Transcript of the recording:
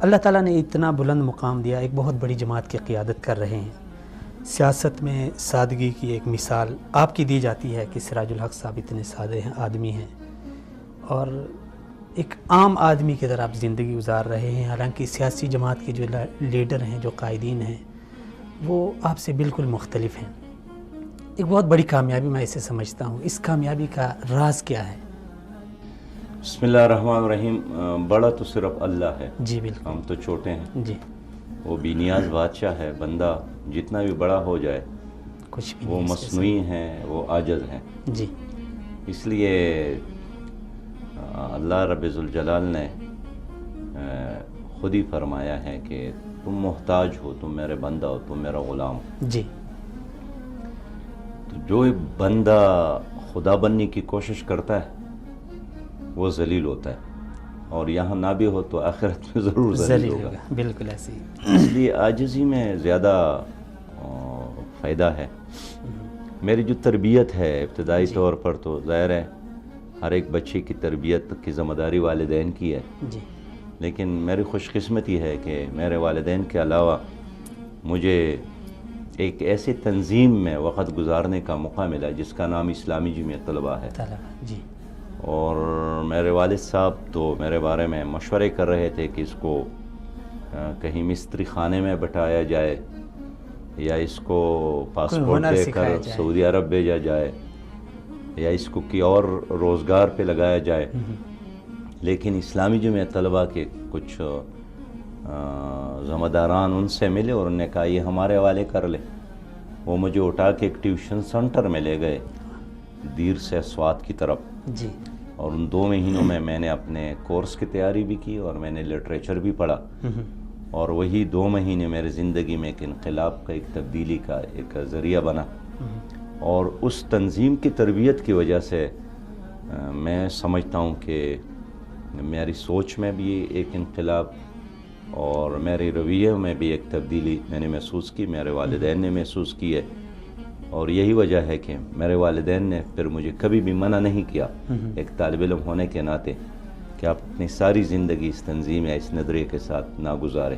اللہ تعالیٰ نے اتنا بلند مقام دیا، ایک بہت بڑی جماعت کی قیادت کر رہے ہیں، سیاست میں سادگی کی ایک مثال آپ کی دی جاتی ہے کہ سراج الحق صاحب اتنے سادے ہیں آدمی ہیں، اور ایک عام آدمی کی طرح آپ زندگی گزار رہے ہیں، حالانکہ سیاسی جماعت کے جو لیڈر ہیں، جو قائدین ہیں، وہ آپ سے بالکل مختلف ہیں۔ ایک بہت بڑی کامیابی میں اسے سمجھتا ہوں، اس کامیابی کا راز کیا ہے؟ بسم اللہ الرحمن الرحیم۔ بڑا تو صرف اللہ ہے، جی بالکل، ہم تو چھوٹے ہیں۔ جی وہ بے نیاز بادشاہ ہے، بندہ جتنا بھی بڑا ہو جائے کچھ بھی وہ نہیں اس کے مصنوعی ہیں، وہ عاجز ہیں۔ ساتھ۔ جی اس لیے اللہ رب ذوالجلال نے خود ہی فرمایا ہے کہ تم محتاج ہو، تم میرے بندہ ہو، تم میرا غلام ہو۔ جی تو جو بندہ خدا بننے کی کوشش کرتا ہے وہ ذلیل ہوتا ہے، اور یہاں نہ بھی ہو تو آخرت میں ضرور ذلیل ہوگا۔ بالکل ایسے ہی۔ اس لیے عاجزی میں زیادہ فائدہ ہے۔ میری جو تربیت ہے ابتدائی طور پر تو ظاہر ہے ہر ایک بچے کی تربیت کی ذمہ داری والدین کی ہے، جی لیکن میری خوش قسمتی ہے کہ میرے والدین کے علاوہ مجھے ایک ایسی تنظیم میں وقت گزارنے کا موقع ملا جس کا نام اسلامی جمعیت طلباء ہے، جی اور میرے والد صاحب تو میرے بارے میں مشورے کر رہے تھے کہ اس کو کہیں مستری خانے میں بٹھایا جائے یا اس کو پاسپورٹ دے کر سعودی عرب بھیجا جائے یا اس کو کی اور روزگار پہ لگایا جائے، لیکن اسلامی جمعیت طلباء کے کچھ ذمہ داران ان سے ملے اور انہوں نے کہا یہ ہمارے حوالے کر لے۔ وہ مجھے اٹھا کے ایک ٹیوشن سنٹر میں لے گئے دیر سے سوات کی طرف، جی اور ان 2 مہینوں میں نے اپنے کورس کی تیاری بھی کی اور میں نے لٹریچر بھی پڑھا، اور وہی 2 مہینے میرے زندگی میں ایک انقلاب کا، ایک تبدیلی کا ایک ذریعہ بنا۔ اور اس تنظیم کی تربیت کی وجہ سے میں سمجھتا ہوں کہ میری سوچ میں بھی ایک انقلاب اور میرے رویے میں بھی ایک تبدیلی میں نے محسوس کی، میرے والدین نے محسوس کی ہے، اور یہی وجہ ہے کہ میرے والدین نے پھر مجھے کبھی بھی منع نہیں کیا ایک طالب علم ہونے کے ناطے کہ آپ اپنی ساری زندگی اس تنظیم یا اس نظریے کے ساتھ نہ گزاریں۔